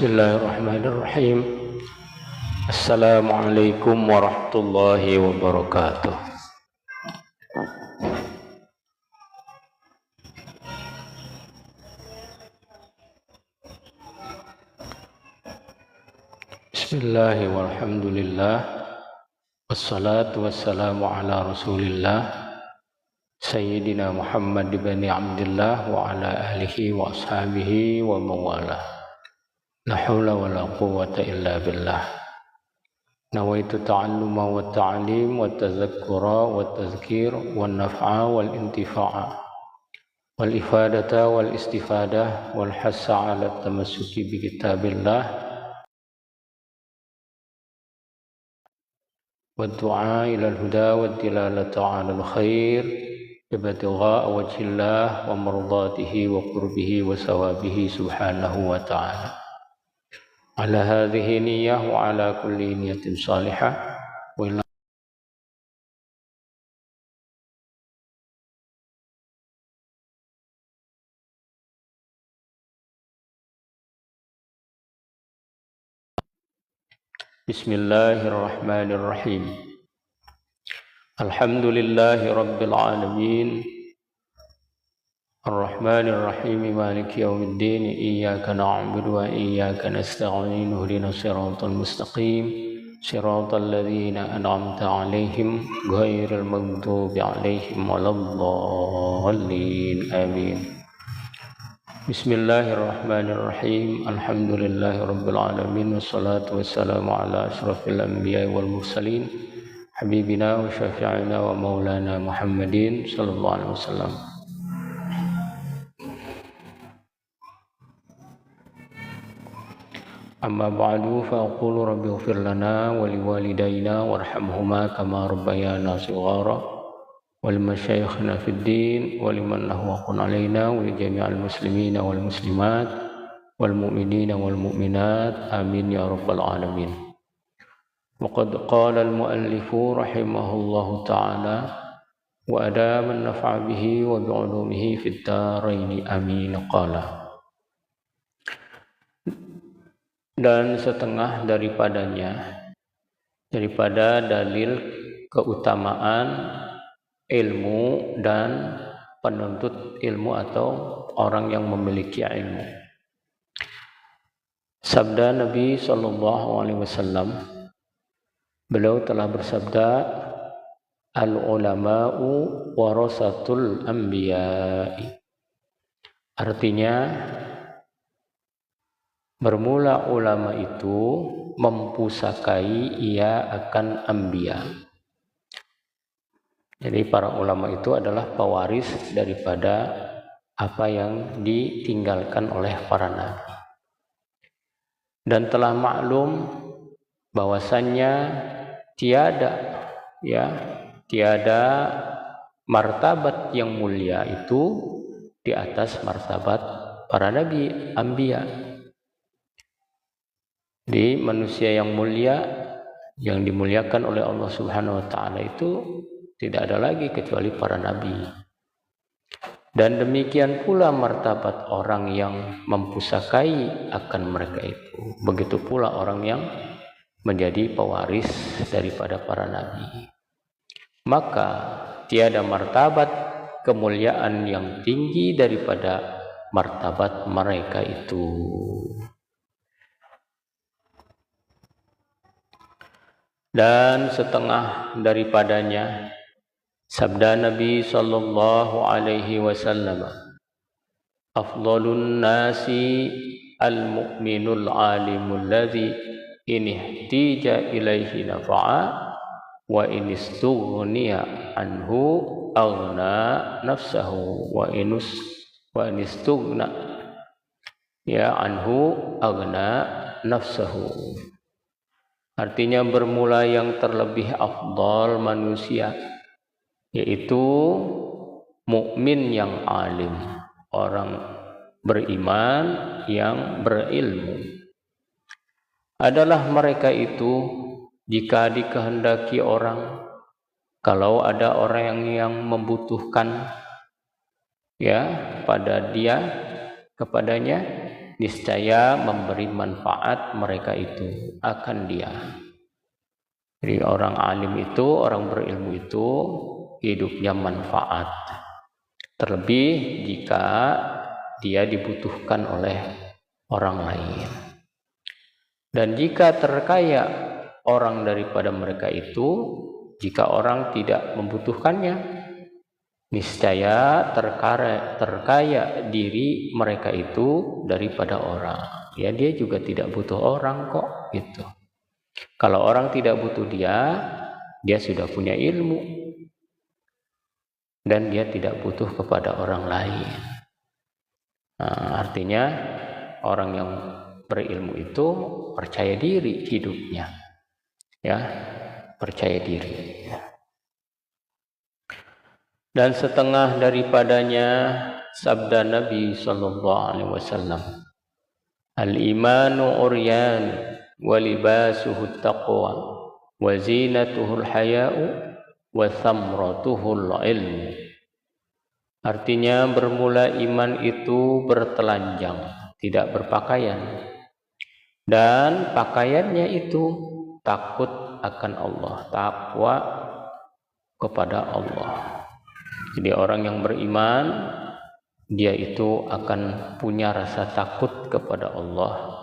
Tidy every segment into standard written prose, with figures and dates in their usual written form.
Bismillahirrahmanirrahim. Assalamualaikum warahmatullahi wabarakatuh. Bismillahirrahmanirrahim. Walhamdulillah. Wassalatu wassalamu ala rasulillah Sayyidina Muhammad ibn Abdullah wa ala alihi wa ashabihi wa mawalah. La hawla wa la quwwata illa billah. Nawaitu ta'alluma wa ta'alim wa tazakkura wa tazkir wa naf'a wal intifa'a wal ifadata wal istifadah wal hassa ala tamassuki bi kitabillah wa du'a ila al-huda wa dilalata ala al-khair ibtigha'a wajhillah wa mardatihi wa qurbihi wa sawabihi subhanahu wa ta'ala. Ala hadhihi niyyah wa ala kulli niyatin salihah wa ila Bismillahirrahmanirrahim. Alhamdulillahi rabbil alamin. Ar-Rahmanir-Rahim Maliki yaumiddin. Iyyaka na'budu wa iyyaka nasta'in. Ihdinas siratal mustaqim. Siratal ladzina an'amta 'alaihim ghairil maghdubi 'alaihim waladdallin. Amin. Bismillahirrahmanirrahim. Alhamdulillahi rabbil alamin. Wassalatu wassalamu ala asyrafil anbiya'i wal mursalin. Habibina wa syafi'ina wa maulana Muhammadin sallallahu alaihi wasallam. Amma ba'du fa aqulu rabbi ighfir lana wa liwalidayna warhamhuma kama rabbayana shighara wa limasyayikhina fid din wa liman lahu haqqun alaina wa li jami'il muslimina wal muslimat wal mu'minina wal mu'minat amin ya rabbal alamin. Wa qad qala al muallifu rahimahullahu ta'ala wa adama an-naf'a bihi wa bi'ulumihi fid darain amin qala. Dan setengah daripada dalil keutamaan ilmu dan penuntut ilmu atau orang yang memiliki ilmu. Sabda Nabi SAW, beliau telah bersabda, al-ulama'u warasatul anbiya'i. Artinya, bermula ulama itu mempusakai ia akan anbiya. Jadi para ulama itu adalah pewaris daripada apa yang ditinggalkan oleh para nabi. Dan telah maklum bahwasannya tiada martabat yang mulia itu di atas martabat para nabi anbiya. Di manusia yang mulia, yang dimuliakan oleh Allah Subhanahu wa ta'ala itu tidak ada lagi kecuali para nabi. Dan demikian pula martabat orang yang mempusakai akan mereka itu. Begitu pula orang yang menjadi pewaris daripada para nabi. Maka tiada martabat kemuliaan yang tinggi daripada martabat mereka itu. Dan setengah daripadanya sabda Nabi sallallahu alaihi wasallam, afdhalun nasi al-mu'minul alimul ladzi in ihtija ilaihi nafa'a wa in istughniya anhu aghna nafsahu wa in istughna anhu aghna nafsahu. Artinya bermula yang terlebih afdal manusia, yaitu mukmin yang alim, orang beriman yang berilmu. Adalah mereka itu jika dikehendaki orang, kalau ada orang yang membutuhkan kepadanya, niscaya memberi manfaat mereka itu akan dia. Jadi orang alim itu, orang berilmu itu hidupnya manfaat. Terlebih jika dia dibutuhkan oleh orang lain. Dan jika terkaya orang daripada mereka itu, jika orang tidak membutuhkannya, niscaya terkaya diri mereka itu daripada orang. Ya, dia juga tidak butuh orang kok, gitu. Kalau orang tidak butuh dia sudah punya ilmu dan dia tidak butuh kepada orang lain. Nah, artinya orang yang berilmu itu percaya diri hidupnya, ya, percaya diri. Dan setengah daripadanya sabda Nabi sallallahu alaihi wasallam, al-imanu uryan wa libasuhu taqwa wa zinatuhu al-haya'u wa thamratuhu al-ilmu. Artinya bermula iman itu bertelanjang, tidak berpakaian, dan pakaiannya itu takut akan Allah, takwa kepada Allah. Jadi orang yang beriman, dia itu akan punya rasa takut kepada Allah.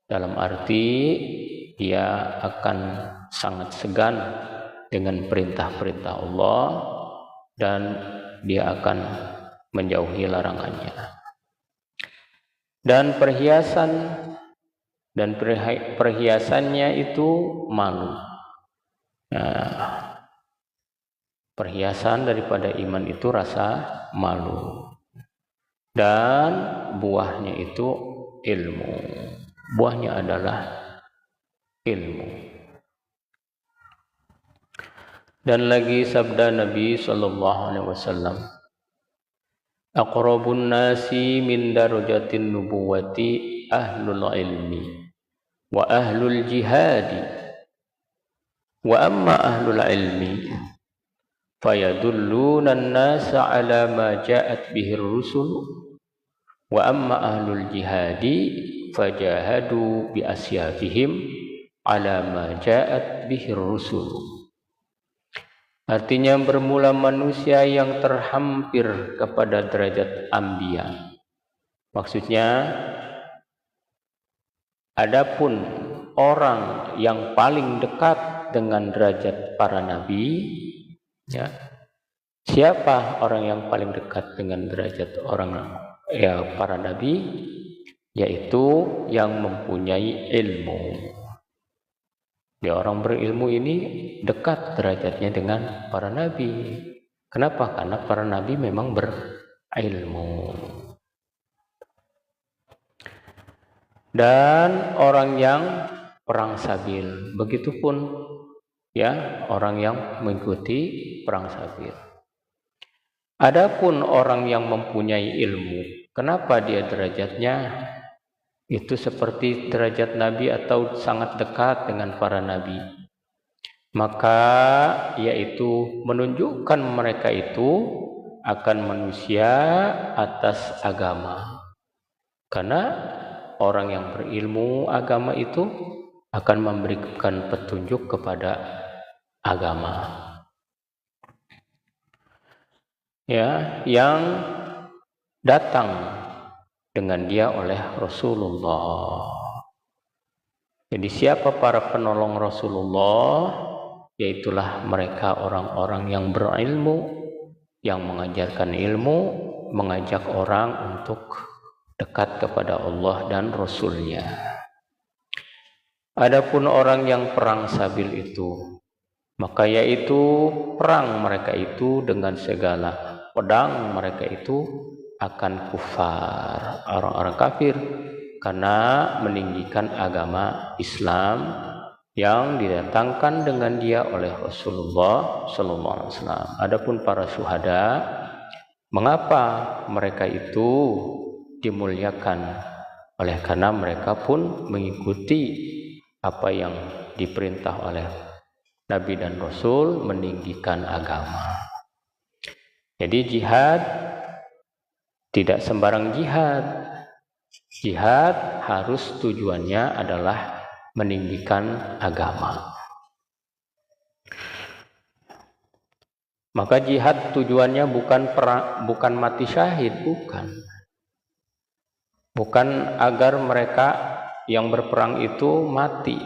Dalam arti dia akan sangat segan dengan perintah-perintah Allah dan dia akan menjauhi larangannya. Dan perhiasannya itu malu. Nah, perhiasan daripada iman itu rasa malu. Dan buahnya itu ilmu. Buahnya adalah ilmu. Dan lagi sabda Nabi sallallahu alaihi wasallam, aqrabun nasi min darajatin nubuwati ahlul ilmi wa ahlul jihadi wa amma ahlul ilmi fayadulluna an-nasa ala ma ja'at bihi ar-rusul wa amma ahlul jihadi fajahadu bi asyafihim ala ma ja'at bihi ar-rusul. Artinya bermula manusia yang terhampir kepada derajat anbiya. Maksudnya adapun orang yang paling dekat dengan derajat para nabi, ya, siapa orang yang paling dekat dengan derajat para nabi? Yaitu yang mempunyai ilmu. Ya, orang berilmu ini dekat derajatnya dengan para nabi. Kenapa? Karena para nabi memang berilmu. Dan orang yang perang sabil, begitupun ya, orang yang mengikuti perang sabil. Adapun orang yang mempunyai ilmu, kenapa dia derajatnya itu seperti derajat nabi atau sangat dekat dengan para nabi? Maka yaitu menunjukkan mereka itu akan manusia atas agama. Karena orang yang berilmu agama itu akan memberikan petunjuk kepada agama, ya, yang datang dengan dia oleh Rasulullah. Jadi siapa para penolong Rasulullah? Yaitulah mereka orang-orang yang berilmu, yang mengajarkan ilmu, mengajak orang untuk dekat kepada Allah dan Rasulnya. Adapun orang yang perang sabil itu, maka yaitu perang mereka itu dengan segala pedang mereka itu akan kufar, orang-orang kafir, karena meninggikan agama Islam yang didatangkan dengan dia oleh Rasulullah sallallahu alaihi wasallam. Adapun para syuhada, mengapa mereka itu dimuliakan? Oleh karena mereka pun mengikuti apa yang diperintah oleh Nabi dan Rasul, meninggikan agama. Jadi jihad tidak sembarang jihad. Jihad harus tujuannya adalah meninggikan agama. Maka jihad tujuannya bukan perang, bukan mati syahid, bukan. Bukan agar mereka yang berperang itu mati.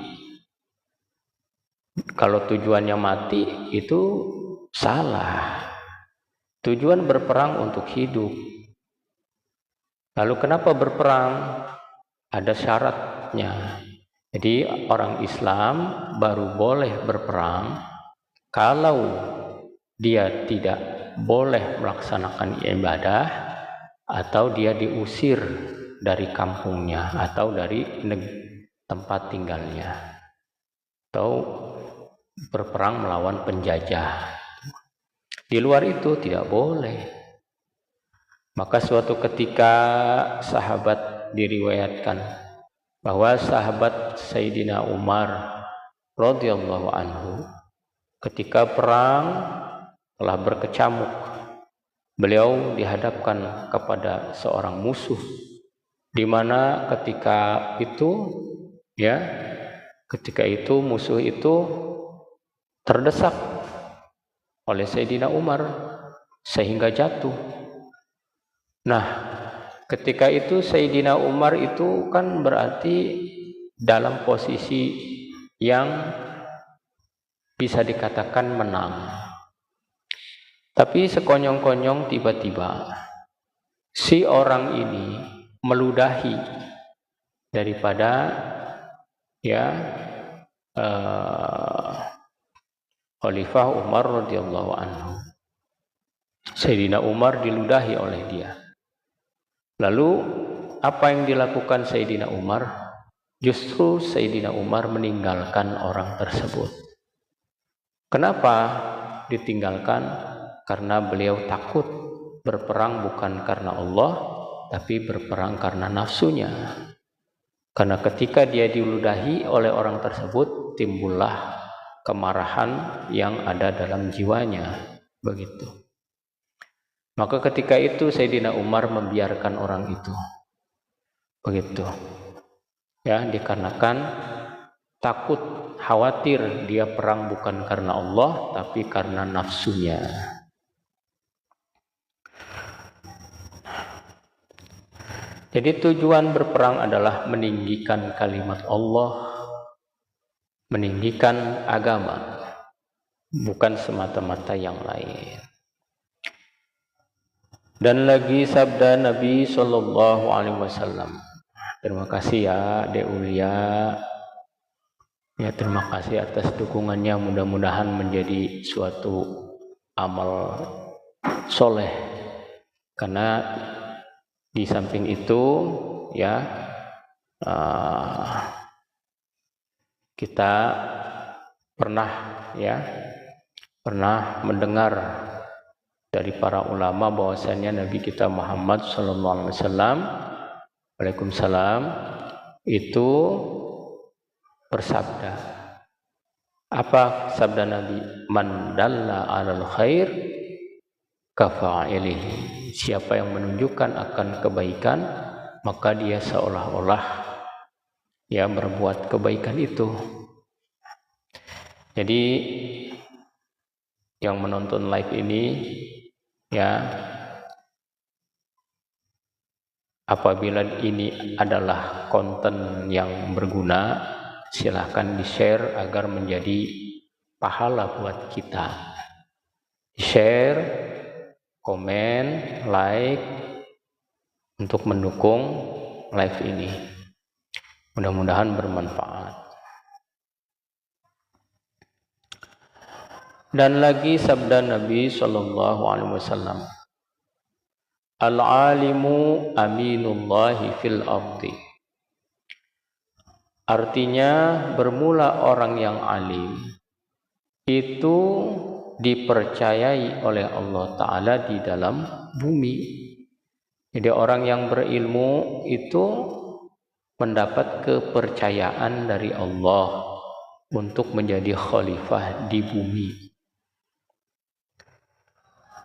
Kalau tujuannya mati itu salah. Tujuan berperang untuk hidup. Lalu kenapa berperang? Ada syaratnya. Jadi orang Islam baru boleh berperang kalau dia tidak boleh melaksanakan ibadah atau dia diusir dari kampungnya atau dari tempat tinggalnya atau berperang melawan penjajah. Di luar itu tidak boleh. Maka suatu ketika sahabat diriwayatkan bahwa sahabat Sayyidina Umar radhiyallahu anhu ketika perang telah berkecamuk, beliau dihadapkan kepada seorang musuh, di mana ketika itu musuh itu terdesak oleh Sayyidina Umar sehingga jatuh. Nah, ketika itu Sayyidina Umar itu kan berarti dalam posisi yang bisa dikatakan menang. Tapi sekonyong-konyong tiba-tiba si orang ini meludahi daripada Khalifah Umar radhiyallahu anhu. Sayyidina Umar diludahi oleh dia. Lalu apa yang dilakukan Sayyidina Umar? Justru Sayyidina Umar meninggalkan orang tersebut. Kenapa ditinggalkan? Karena beliau takut berperang bukan karena Allah, tapi berperang karena nafsunya. Karena ketika dia diludahi oleh orang tersebut, timbullah kemarahan yang ada dalam jiwanya. Begitu. Maka ketika itu Sayyidina Umar membiarkan orang itu. Begitu. Ya, dikarenakan takut, khawatir dia perang bukan karena Allah, tapi karena nafsunya. Jadi tujuan berperang adalah meninggikan kalimat Allah, meninggikan agama, bukan semata-mata yang lain. Dan lagi sabda Nabi Shallallahu Alaihi Wasallam. Terima kasih ya Dek Ulia. Ya, terima kasih atas dukungannya. Mudah-mudahan menjadi suatu amal soleh. Karena di samping itu kita pernah mendengar dari para ulama bahwasanya Nabi kita Muhammad sallallahu alaihi wasallam, Waalaikumsalam, itu bersabda. Apa sabda Nabi? Man dalla 'alal khair kafa'ilihi. Siapa yang menunjukkan akan kebaikan, maka dia seolah-olah berbuat kebaikan itu. Jadi yang menonton live ini apabila ini adalah konten yang berguna, silahkan di-share agar menjadi pahala buat kita. Share, komen, like untuk mendukung live ini. Mudah-mudahan bermanfaat. Dan lagi sabda Nabi sallallahu alaihi wasallam, Al-alimu aminullahi fil ardi. Artinya bermula orang yang alim itu dipercayai oleh Allah Ta'ala di dalam bumi. Jadi orang yang berilmu itu mendapat kepercayaan dari Allah untuk menjadi khalifah di bumi.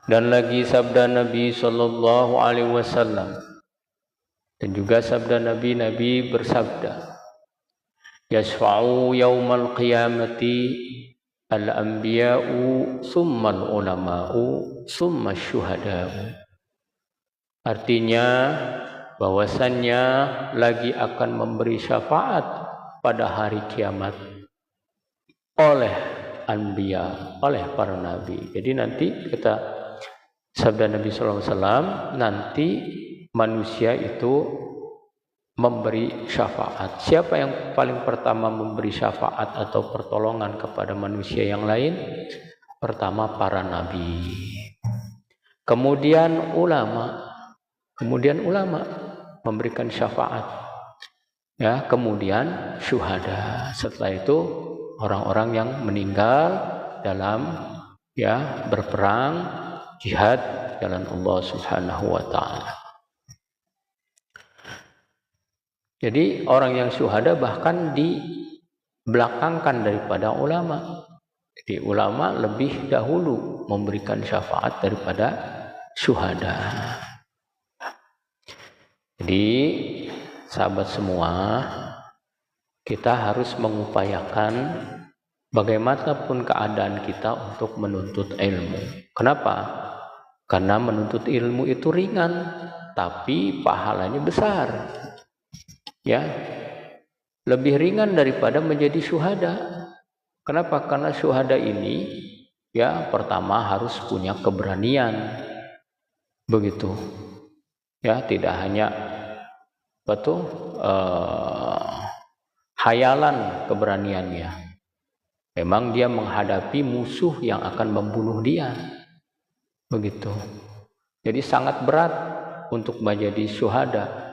Dan lagi sabda Nabi sallallahu alaihi wasallam, Dan juga sabda Nabi bersabda, yashfa'u yaumal qiyamati al-anbiya'u summa al-ulama'u summa syuhada'u. Artinya bahwasannya lagi akan memberi syafaat pada hari kiamat oleh anbiya, oleh para nabi. Jadi nanti kata sabda Nabi SAW, nanti manusia itu memberi syafaat. Siapa yang paling pertama memberi syafaat atau pertolongan kepada manusia yang lain? Pertama para nabi. Kemudian ulama memberikan syafaat. Ya, kemudian syuhada. Setelah itu orang-orang yang meninggal dalam berperang jihad jalan Allah Subhanahu wa taala. Jadi orang yang syuhada bahkan dibelakangkan daripada ulama. Jadi ulama lebih dahulu memberikan syafaat daripada syuhada. Jadi sahabat semua, kita harus mengupayakan bagaimanapun keadaan kita untuk menuntut ilmu. Kenapa? Karena menuntut ilmu itu ringan, tapi pahalanya besar. Ya, lebih ringan daripada menjadi syuhada. Kenapa? Karena syuhada ini pertama harus punya keberanian. Begitu. Ya, tidak hanya hayalan keberaniannya. Memang dia menghadapi musuh yang akan membunuh dia. Begitu. Jadi sangat berat untuk menjadi syuhada.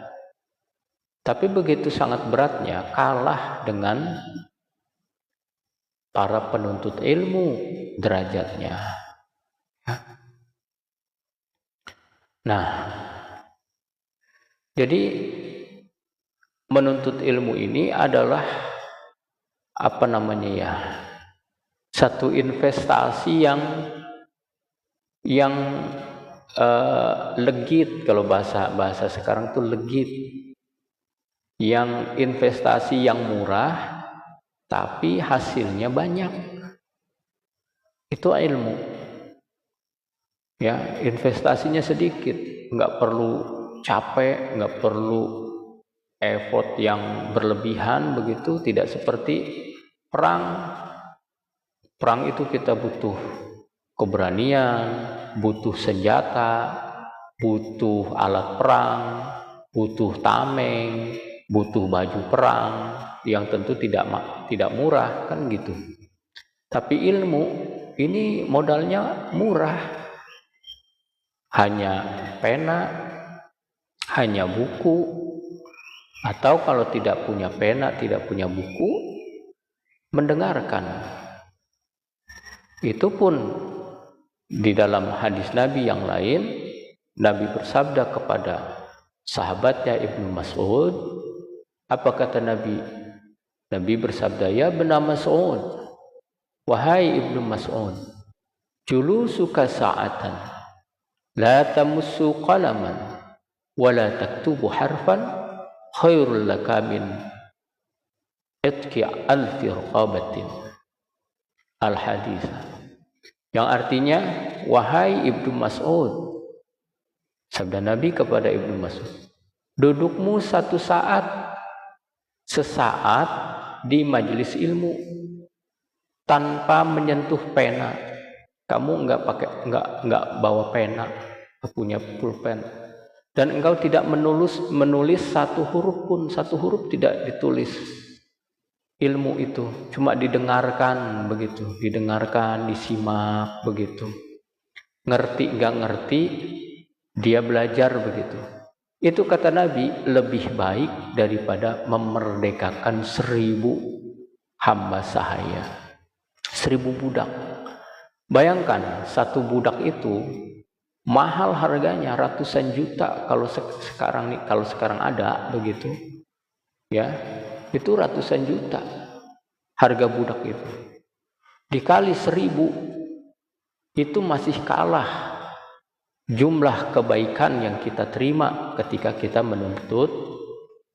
Tapi begitu sangat beratnya, kalah dengan para penuntut ilmu derajatnya. Nah, jadi menuntut ilmu ini adalah satu investasi yang legit. Kalau bahasa sekarang tuh legit. Yang investasi yang murah tapi hasilnya banyak. Itu ilmu. Ya, investasinya sedikit, nggak perlu capek, nggak perlu effort yang berlebihan begitu. Tidak seperti perang. Perang itu kita butuh keberanian, butuh senjata, butuh alat perang, butuh tameng, butuh baju perang yang tentu tidak murah, kan gitu. Tapi ilmu ini modalnya murah. Hanya pena, hanya buku, atau kalau tidak punya pena, tidak punya buku, mendengarkan. Itu pun di dalam hadis Nabi yang lain, Nabi bersabda kepada sahabatnya Ibnu Mas'ud. Apa kata Nabi? Nabi bersabda, ya Ibnu Mas'ud, wahai Ibnu Mas'ud, julusuka sa'atan, la tamussu qalaman, wa la taktubu harfan, khairul laka min itqi alfi raqabatin. Al-hadis. Yang artinya, wahai Ibnu Mas'ud, sabda Nabi kepada Ibnu Mas'ud, dudukmu satu saat, sesaat di majelis ilmu tanpa menyentuh pena. Kamu enggak bawa pena, punya pulpen, dan engkau tidak menulis satu huruf pun, satu huruf tidak ditulis. Ilmu itu cuma didengarkan begitu, didengarkan, disimak begitu. Ngerti enggak ngerti, dia belajar begitu. Itu kata Nabi lebih baik daripada memerdekakan 1000 hamba sahaya, 1000 budak. Bayangkan satu budak itu mahal harganya, ratusan juta kalau sekarang ada begitu. Ya, itu ratusan juta harga budak itu. Dikali 1000 itu masih kalah jumlah kebaikan yang kita terima ketika kita menuntut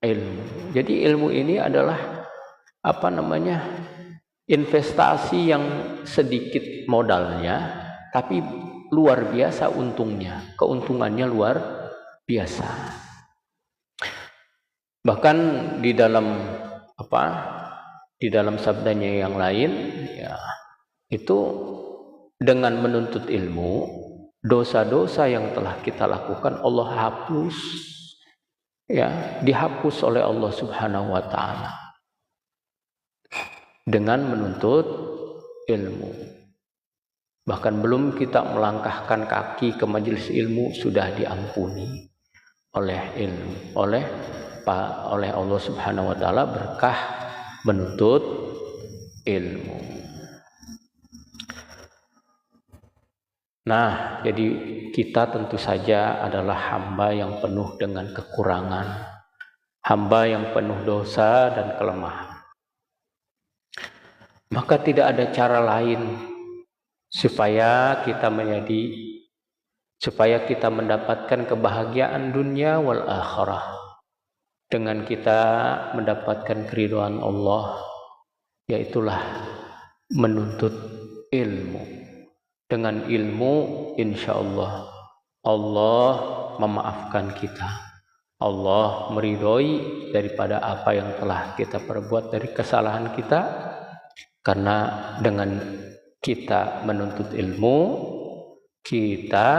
ilmu. Jadi ilmu ini adalah investasi yang sedikit modalnya, tapi luar biasa untungnya, keuntungannya luar biasa. Bahkan di dalam sabdanya yang lain, ya, itu dengan menuntut ilmu, dosa-dosa yang telah kita lakukan Allah hapus, ya, dihapus oleh Allah Subhanahu wa taala dengan menuntut ilmu. Bahkan belum kita melangkahkan kaki ke majelis ilmu sudah diampuni oleh Allah Subhanahu wa taala berkah menuntut ilmu. Nah, jadi kita tentu saja adalah hamba yang penuh dengan kekurangan, hamba yang penuh dosa dan kelemahan. Maka tidak ada cara lain supaya kita mendapatkan kebahagiaan dunia wal akhirah, dengan kita mendapatkan keridhaan Allah, yaitulah menuntut ilmu. Dengan ilmu insya Allah memaafkan kita, Allah meridhoi daripada apa yang telah kita perbuat dari kesalahan kita. Karena dengan kita menuntut ilmu, kita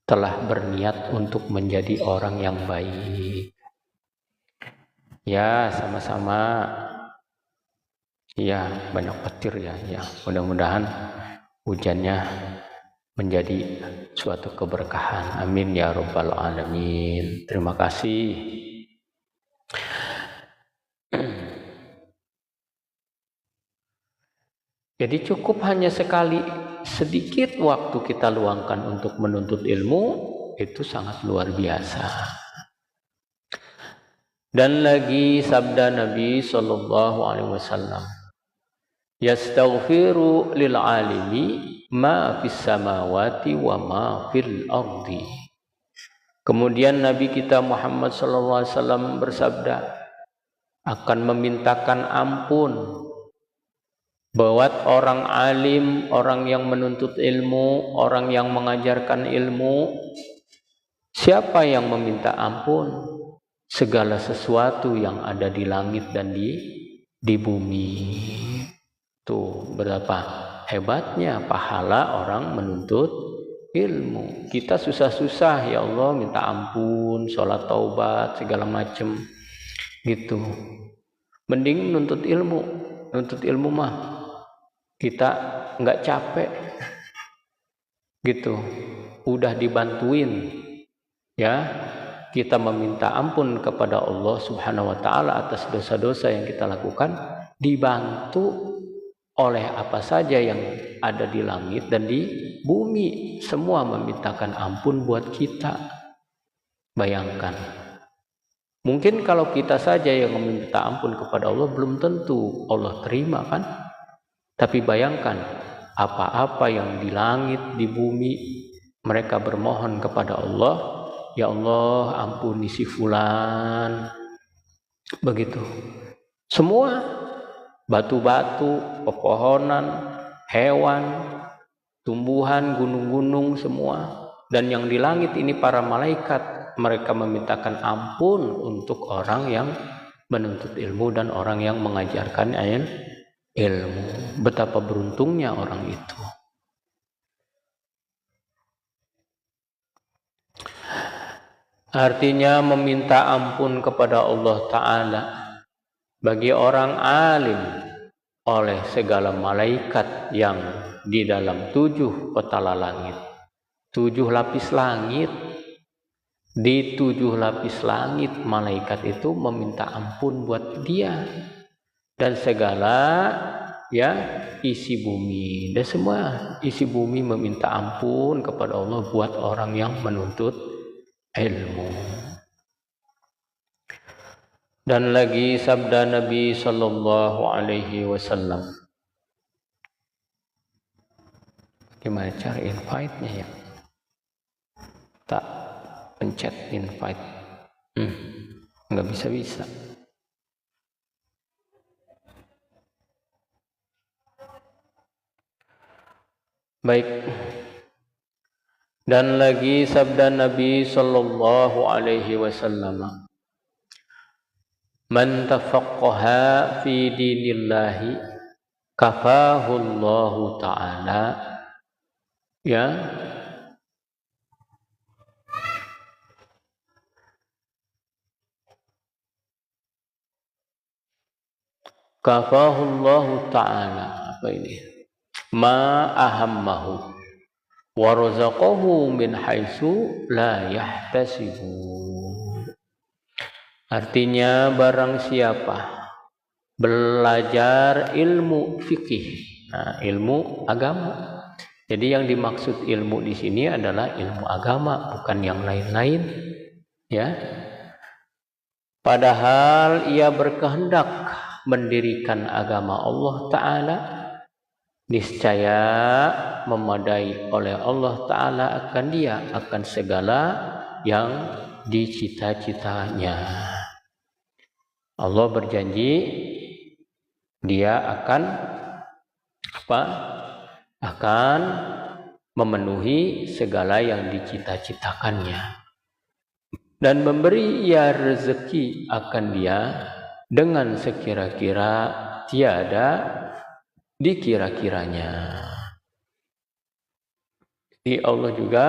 telah berniat untuk menjadi orang yang baik. Ya, sama-sama. Ya, banyak petir ya. Mudah-mudahan hujannya menjadi suatu keberkahan. Amin ya rabbal alamin. Terima kasih. Jadi cukup hanya sedikit waktu kita luangkan untuk menuntut ilmu, itu sangat luar biasa. Dan lagi sabda Nabi sallallahu alaihi wasallam, yastaghfiru lil alimi ma fis samawati wa ma fil ardi. Kemudian Nabi kita Muhammad sallallahu alaihi wasallam bersabda, akan memintakan ampun buat orang alim, orang yang menuntut ilmu, orang yang mengajarkan ilmu. Siapa yang meminta ampun? Segala sesuatu yang ada di langit dan di bumi. Tuh, berapa hebatnya pahala orang menuntut ilmu. Kita susah-susah, ya Allah minta ampun, sholat taubat, segala macam gitu. Mending nuntut ilmu mah kita nggak capek gitu, udah dibantuin, ya, kita meminta ampun kepada Allah Subhanahu wa taala atas dosa-dosa yang kita lakukan, dibantu oleh apa saja yang ada di langit dan di bumi, semua memintakan ampun buat kita. Bayangkan, mungkin kalau kita saja yang meminta ampun kepada Allah, belum tentu Allah terima kan? Tapi bayangkan, apa-apa yang di langit, di bumi, mereka bermohon kepada Allah, ya Allah ampuni si fulan. Begitu. Semua, batu-batu, pepohonan, hewan, tumbuhan, gunung-gunung, semua. Dan yang di langit ini para malaikat, mereka memintakan ampun untuk orang yang menuntut ilmu dan orang yang mengajarkan ilmu. Betapa beruntungnya orang itu. Artinya meminta ampun kepada Allah Ta'ala bagi orang alim oleh segala malaikat yang di dalam 7 petala langit, 7 lapis langit. Di 7 lapis langit malaikat itu meminta ampun buat dia, dan segala isi bumi, dan semua isi bumi meminta ampun kepada Allah buat orang yang menuntut ilmu. Dan lagi sabda Nabi sallallahu alaihi wasallam, gimana cara invite-nya ya? tak pencet invite. Nggak bisa. Baik. Dan lagi sabda Nabi sallallahu alaihi wasallam, man tafaqqaha fi dinillahi kafahu Allah taala, ya, kafahu Allah taala, apa ini, ma ahammahu wa razaqahu min haitsu la yahtasibu. Artinya barang siapa belajar ilmu fikih, ilmu agama. Jadi yang dimaksud ilmu di sini adalah ilmu agama, bukan yang lain-lain, ya. Padahal ia berkehendak mendirikan agama Allah Ta'ala, niscaya memadai oleh Allah Ta'ala akan segala yang dicita-citanya. Allah berjanji dia akan akan memenuhi segala yang dicita-citakannya dan memberi ia rezeki akan dia dengan sekira-kira tiada dikira-kiranya. Jadi Allah juga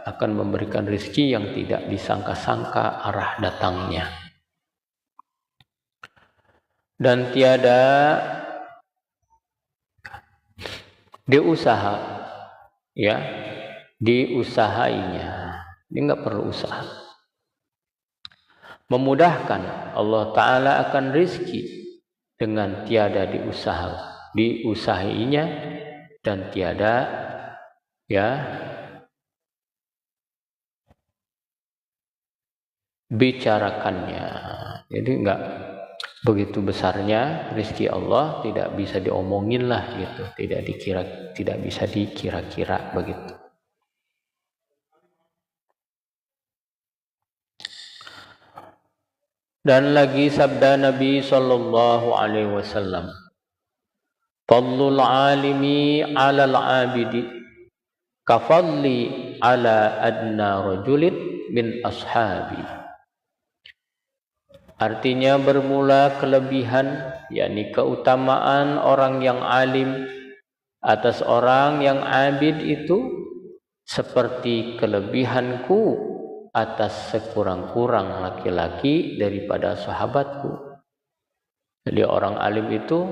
akan memberikan rezeki yang tidak disangka-sangka arah datangnya. Dan tiada diusaha, ya, diusahainya. Dia nggak perlu usaha. Memudahkan Allah Ta'ala akan rezeki dengan tiada diusahainya dan tiada, ya, bicarakannya. Jadi enggak begitu besarnya rezeki Allah, tidak bisa diomongin lah gitu, tidak bisa dikira-kira begitu. Dan lagi sabda Nabi sallallahu alaihi wasallam, fadlul alimi 'alal 'abidi kafadli 'ala adna rajulin min ashabi. Artinya bermula kelebihan, yakni keutamaan orang yang alim atas orang yang abid itu seperti kelebihanku atas sekurang-kurang laki-laki daripada sahabatku. Jadi orang alim itu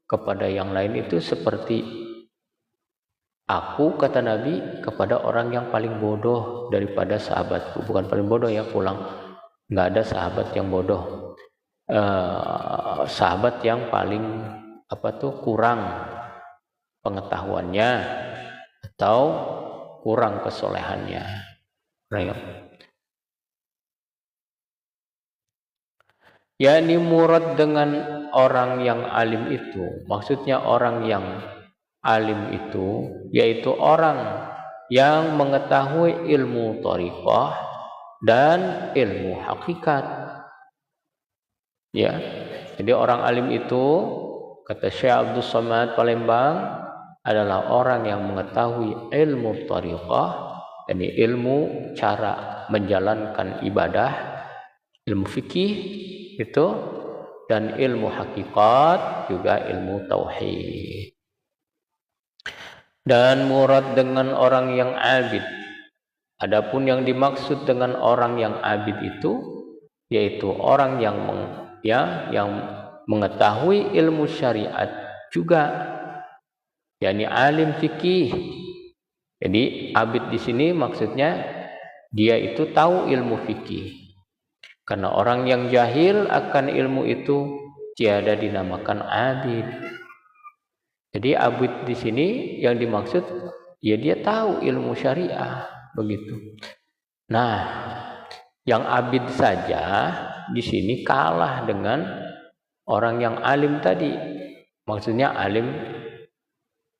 kepada yang lain itu seperti aku, kata Nabi, kepada orang yang paling bodoh daripada sahabatku. Bukan paling bodoh ya, pulang. Nggak ada sahabat yang bodoh, sahabat yang paling kurang pengetahuannya atau kurang kesolehannya. yakni murad dengan orang yang alim itu, maksudnya orang yang alim itu yaitu orang yang mengetahui ilmu thariqah dan ilmu hakikat. Ya, jadi orang alim itu, kata Syekh Abdul Somad Palembang, adalah orang yang mengetahui ilmu thariqah, yakni ilmu cara menjalankan ibadah, ilmu fikih itu, dan ilmu hakikat juga ilmu tauhid. Dan murad dengan orang yang abid, adapun yang dimaksud dengan orang yang abid itu yaitu orang yang mengetahui ilmu syariat juga, yakni alim fikih. Jadi abid di sini maksudnya dia itu tahu ilmu fikih. Karena orang yang jahil akan ilmu itu tiada dinamakan abid. Jadi abid di sini yang dimaksud ya dia tahu ilmu syariah, begitu. Nah, yang abid saja di sini kalah dengan orang yang alim tadi. Maksudnya alim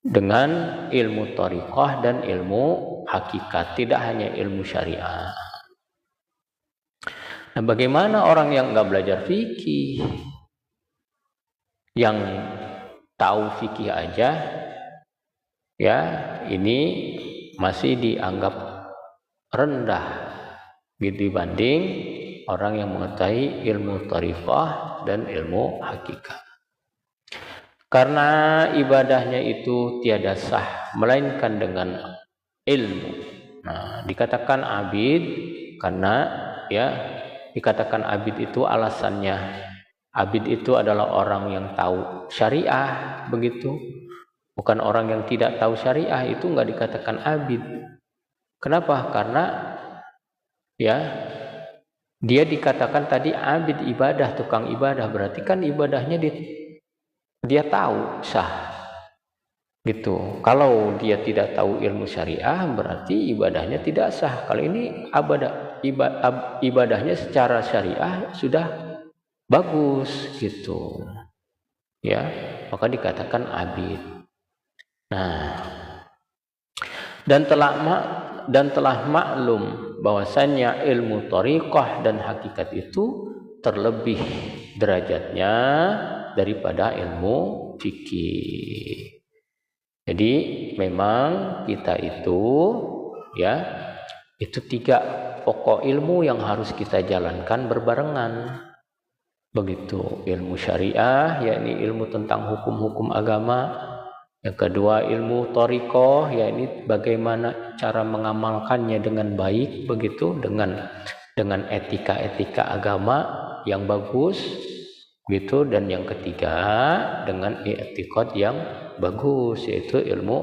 dengan ilmu thariqah dan ilmu hakikat, tidak hanya ilmu syariah. Nah, bagaimana orang yang nggak belajar fikih, yang tahu fikih aja, ya ini masih dianggap rendah dibanding orang yang mengetahui ilmu thariqah dan ilmu hakikat. Karena ibadahnya itu tiada sah melainkan dengan ilmu. Nah, dikatakan abid karena ya dikatakan abid itu alasannya, abid itu adalah orang yang tahu syariah, begitu. Bukan orang yang tidak tahu syariah, itu nggak dikatakan abid. Kenapa? Karena ya dia dikatakan tadi abid, ibadah, tukang ibadah, berarti kan ibadahnya dia tahu sah, gitu. Kalau dia tidak tahu ilmu syariah, berarti ibadahnya tidak sah. Kalau ini ibadahnya secara syariah sudah bagus, gitu. Ya, maka dikatakan abid. Nah, dan telah maklum bahwasannya ilmu thariqah dan hakikat itu terlebih derajatnya daripada ilmu fikih. Jadi memang kita itu ya itu 3 pokok ilmu yang harus kita jalankan berbarengan. Begitu, ilmu syariah yakni ilmu tentang hukum-hukum agama. Yang kedua ilmu thariqah, yakni bagaimana cara mengamalkannya dengan baik, begitu, dengan etika-etika agama yang bagus, gitu. Dan yang ketiga dengan i'tiqad yang bagus, yaitu ilmu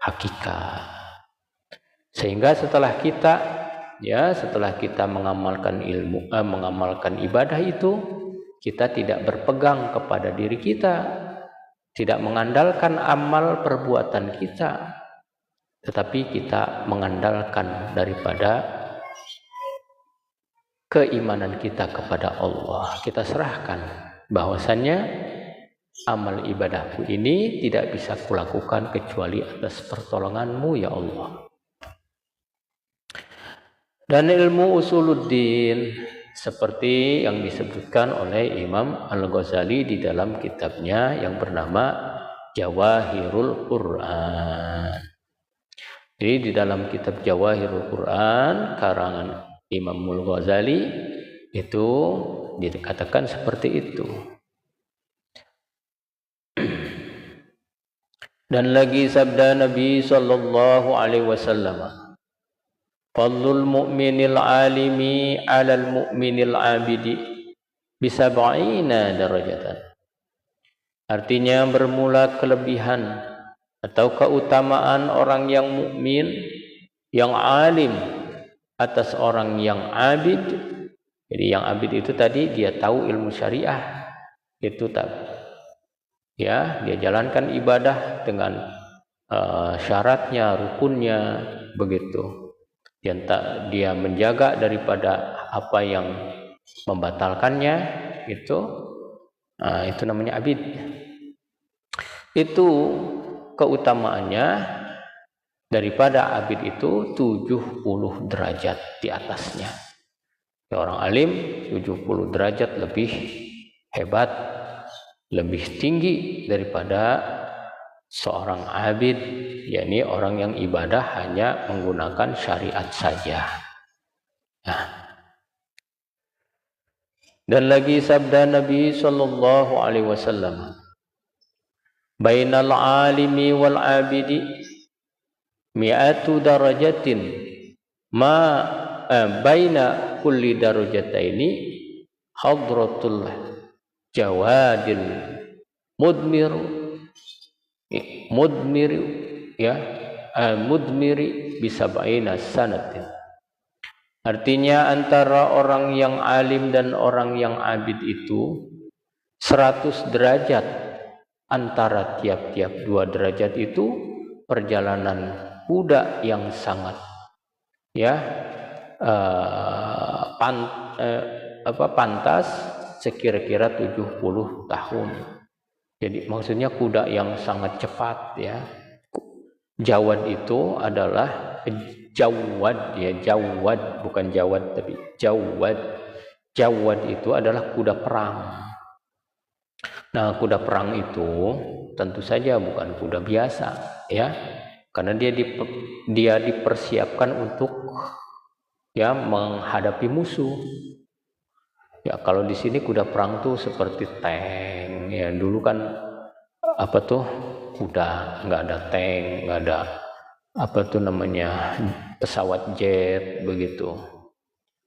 hakikat. Sehingga setelah kita mengamalkan mengamalkan ibadah itu, kita tidak berpegang kepada diri kita, tidak mengandalkan amal perbuatan kita, tetapi kita mengandalkan daripada keimanan kita kepada Allah. Kita serahkan bahwasannya amal ibadahku ini tidak bisa kulakukan kecuali atas pertolonganmu ya Allah. Dan ilmu usuluddin seperti yang disebutkan oleh Imam Al-Ghazali di dalam kitabnya yang bernama Jawahirul Quran. Jadi di dalam kitab Jawahirul Quran karangan Imam Al-Ghazali itu dikatakan seperti itu. Dan lagi sabda Nabi sallallahu alaihi wasallam, fadlul mu'minil alimi 'alal mu'minil 'abidi bisab'ina darajatan. Artinya bermula kelebihan atau keutamaan orang yang mukmin, yang alim atas orang yang abid. Jadi yang abid itu tadi dia tahu ilmu syariah, itu tak ya, dia jalankan ibadah dengan syaratnya, rukunnya, begitu. Dia menjaga daripada apa yang membatalkannya, itu namanya abid. Itu keutamaannya daripada abid itu 70 derajat di atasnya. Ya, orang alim 70 derajat lebih hebat, lebih tinggi daripada seorang abid, yakni orang yang ibadah hanya menggunakan syariat saja. Nah. Dan lagi sabda Nabi sallallahu alaihi wasallam, bainal alimi wal abidi mi'atu darajatin ma baina kulli darajataini hadratul jawadil mudmiri bisab'ina sanatin. Artinya antara orang yang alim dan orang yang abid itu 100 derajat. Antara tiap-tiap 2 derajat itu perjalanan kuda yang sangat pantas sekira-kira 70 tahun. Jadi maksudnya kuda yang sangat cepat ya. Jawad itu adalah Jawad, ya Jawad, bukan Jawad tapi Jawad. Jawad itu adalah kuda perang. Nah, kuda perang itu tentu saja bukan kuda biasa, ya, karena dia dipersiapkan untuk ya menghadapi musuh. Ya, kalau di sini kuda perang tuh seperti tank, ya dulu kan apa tuh kuda, nggak ada tank, nggak ada apa tuh namanya pesawat jet begitu.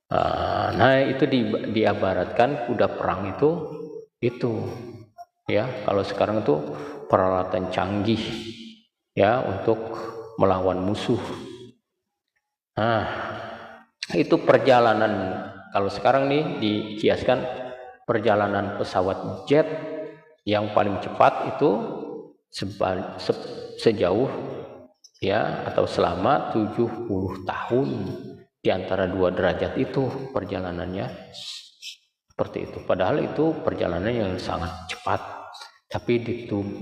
Nah itu diabaratkan kuda perang itu ya, kalau sekarang itu peralatan canggih ya untuk melawan musuh. Nah itu perjalanan, kalau sekarang nih dikiaskan perjalanan pesawat jet yang paling cepat itu sejauh ya atau selama 70 tahun di antara 2 derajat itu perjalanannya seperti itu. Padahal itu perjalanan yang sangat cepat, tapi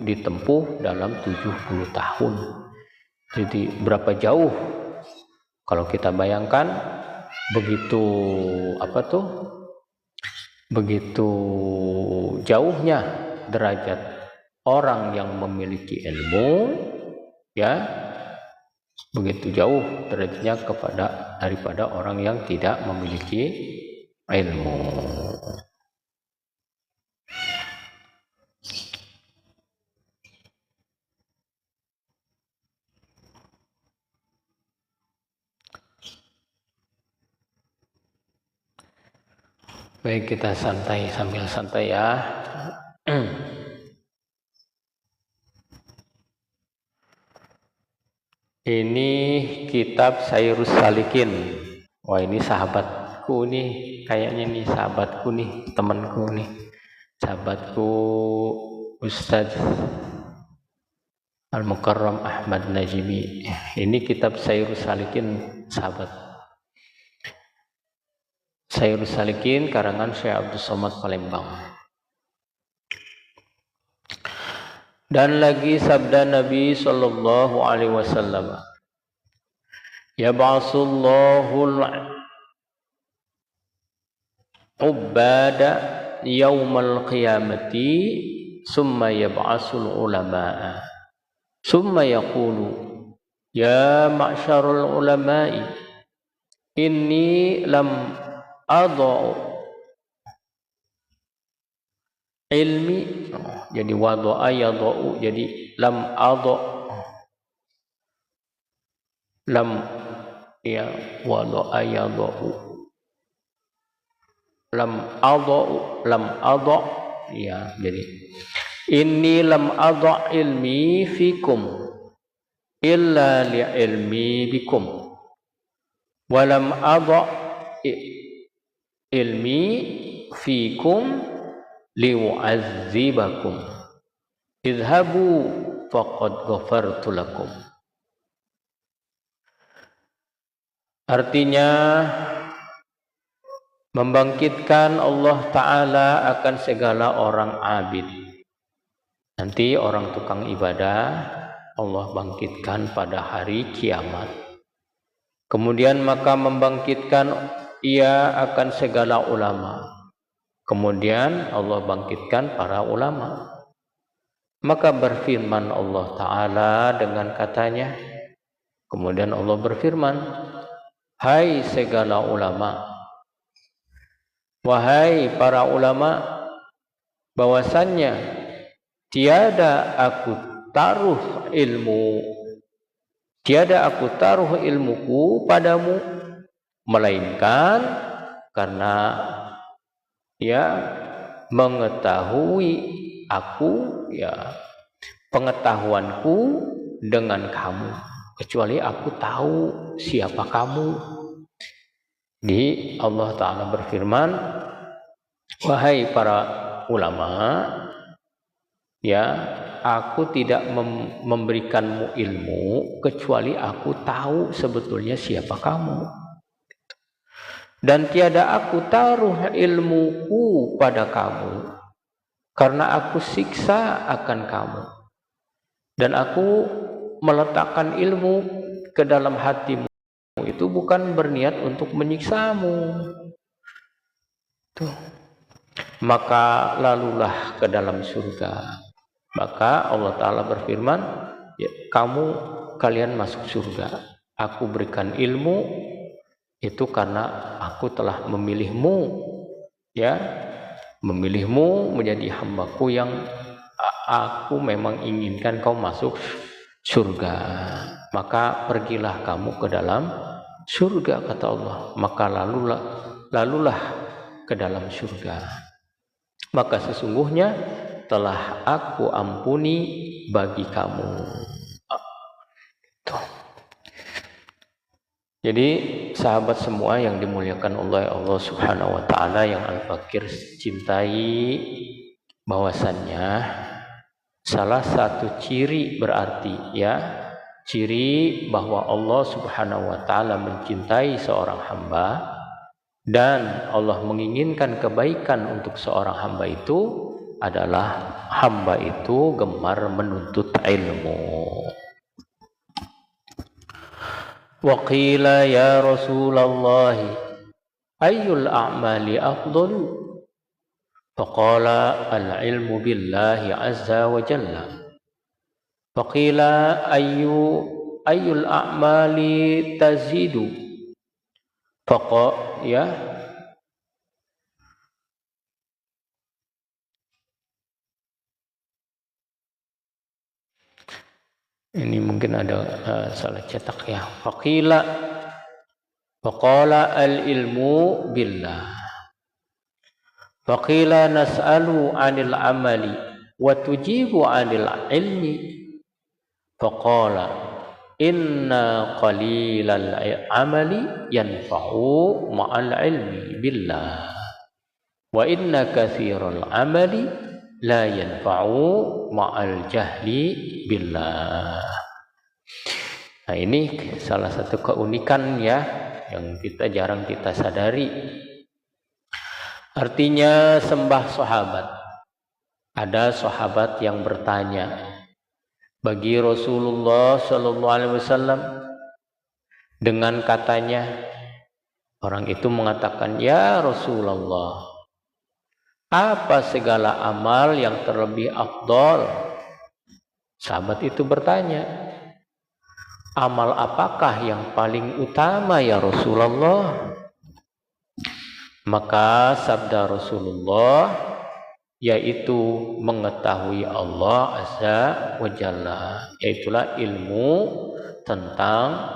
ditempuh dalam 70 tahun. Jadi berapa jauh kalau kita bayangkan, begitu begitu jauhnya derajat orang yang memiliki ilmu, ya begitu jauh derajatnya daripada orang yang tidak memiliki ilmu. Baik, kita sambil santai ya. Ini kitab Sayrus Salikin. Wah, ini sahabatku nih, kayaknya nih sahabatku nih, temanku nih, sahabatku Ustadz Al-Mukarram Ahmad Najimi. Ini kitab Sayrus Salikin, sahabat. Sayrus Salikin karangan Syekh Abdul Somad Palembang. Dan lagi sabda Nabi sallallahu alaihi wasallam, yab'asullahul ubada yaumal qiyamati summa yab'asul ulama'a summa yaqulu ya ma'syarul ulama'i inni lam adau ilmi, jadi wadu'a yadau, jadi lam adau, lam ya wadu'a yadau, lam adau ya, jadi inni lam adau ilmi fikum illa li ilmi bikum walam adau ilmi fikum li'u'adzibakum idhabu faqad ghafartu lakum. Artinya membangkitkan Allah Ta'ala akan segala orang abid. Nanti orang tukang ibadah Allah bangkitkan pada hari kiamat. Kemudian maka membangkitkan ia akan segala ulama. Kemudian Allah bangkitkan para ulama. Maka berfirman Allah Ta'ala dengan katanya, kemudian Allah berfirman, hai segala ulama, wahai para ulama, bahwasannya tiada aku taruh ilmuku padamu, melainkan karena ya mengetahui aku, ya pengetahuanku dengan kamu, kecuali aku tahu siapa kamu. Di Allah Ta'ala berfirman, wahai para ulama, ya aku tidak memberikanmu ilmu kecuali aku tahu sebetulnya siapa kamu. Dan tiada aku taruh ilmuku pada kamu karena aku siksa akan kamu. Dan aku meletakkan ilmu ke dalam hatimu itu bukan berniat untuk menyiksamu. Tuh. Maka lalulah ke dalam surga. Maka Allah Ta'ala berfirman, ya, kalian masuk surga. Aku berikan ilmu itu karena aku telah memilihmu, ya, memilihmu menjadi hambaku yang aku memang inginkan kau masuk surga. Maka pergilah kamu ke dalam surga, kata Allah. Maka lalulah ke dalam surga. Maka sesungguhnya telah aku ampuni bagi kamu. Tuh. Jadi sahabat semua yang dimuliakan oleh Allah Subhanahu wa Ta'ala, yang Al-Fakir cintai, bahwasannya salah satu ciri berarti, ya, ciri bahwa Allah Subhanahu wa Ta'ala mencintai seorang hamba dan Allah menginginkan kebaikan untuk seorang hamba itu adalah hamba itu gemar menuntut ilmu. Wa qila ya Rasulullah ayyul a'mali afdal? Faqala al-ilmu billahi azza wa jalla. Faqila ayyul a'mali tazidu? Ya, ini mungkin ada salah cetak ya. Faqala al-ilmu billah. Faqila nas'alu 'anil amali wa tujibu 'anil ilmi. Faqala inna qalilal amali yanfa'u ma'al ilmi billah wa inna katsiral amali la yanfa'u ma'al jahli billah. Nah, ini salah satu keunikan, ya, yang jarang kita sadari. Artinya sembah sahabat. Ada sahabat yang bertanya bagi Rasulullah Sallallahu Alaihi Wasallam dengan katanya, orang itu mengatakan, ya Rasulullah, apa segala amal yang terlebih afdal? Sahabat itu bertanya, amal apakah yang paling utama ya Rasulullah? Maka sabda Rasulullah, yaitu mengetahui Allah Azza wa Jalla, yaitulah ilmu tentang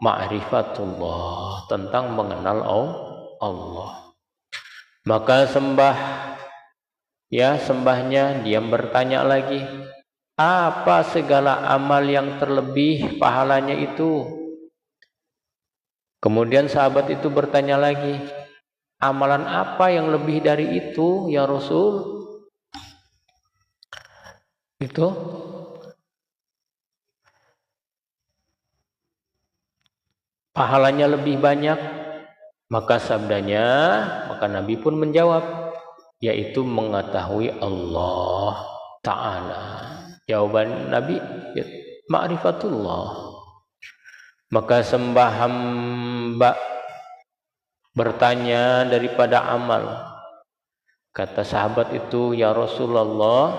ma'rifatullah, tentang mengenal Allah. Maka sembahnya dia bertanya lagi, apa segala amal yang terlebih pahalanya itu? Kemudian sahabat itu bertanya lagi, amalan apa yang lebih dari itu ya Rasul? Itu pahalanya lebih banyak. Maka Nabi pun menjawab, yaitu mengetahui Allah Ta'ala. Jawaban Nabi, ya, ma'rifatullah. Maka sembah hamba bertanya daripada amal. Kata sahabat itu, ya Rasulullah,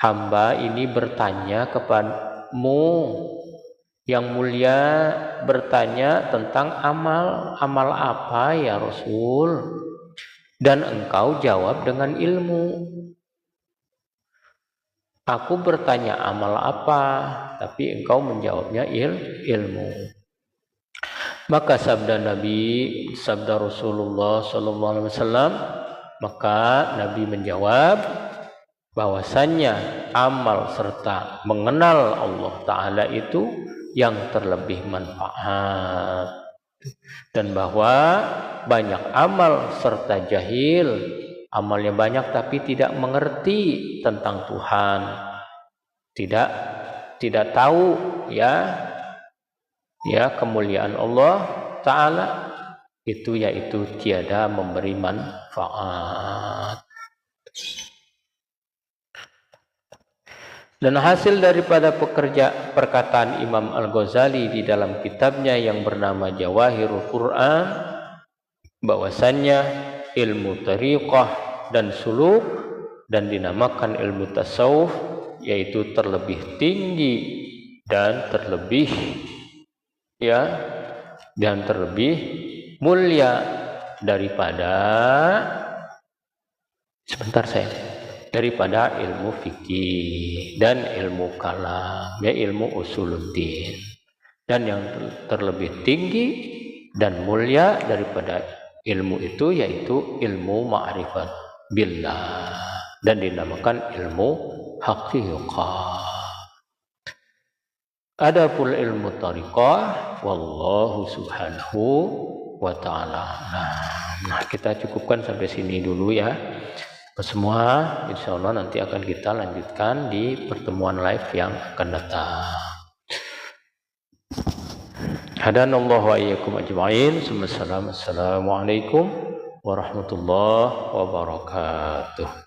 hamba ini bertanya kepadamu yang mulia, bertanya tentang amal apa ya Rasul, dan engkau jawab dengan ilmu. Aku bertanya amal apa, tapi engkau menjawabnya ilmu. Maka sabda Rasulullah Sallallahu Alaihi Wasallam, maka Nabi menjawab bahwasannya amal serta mengenal Allah Ta'ala itu yang terlebih manfaat, dan bahwa banyak amal serta jahil, amalnya banyak tapi tidak mengerti tentang Tuhan, tidak tahu ya kemuliaan Allah Ta'ala itu, yaitu tiada memberi manfaat. Dan hasil daripada perkataan Imam Al-Ghazali di dalam kitabnya yang bernama Jawahirul Quran, bahwasannya ilmu tariqah dan suluk dan dinamakan ilmu tasawuf, yaitu terlebih tinggi dan terlebih mulia daripada ilmu fikih dan ilmu kalam, ilmu usuluddin. Dan yang terlebih tinggi dan mulia daripada ilmu itu yaitu ilmu ma'rifat billah dan dinamakan ilmu haqiqah. Adapun ilmu tariqah wallahu subhanahu wa ta'ala. Nah, kita cukupkan sampai sini dulu ya. Semua insyaallah nanti akan kita lanjutkan di pertemuan live yang akan datang. Hadanallahu wa iyyakum ajma'in. Assalamualaikum warahmatullahi wabarakatuh.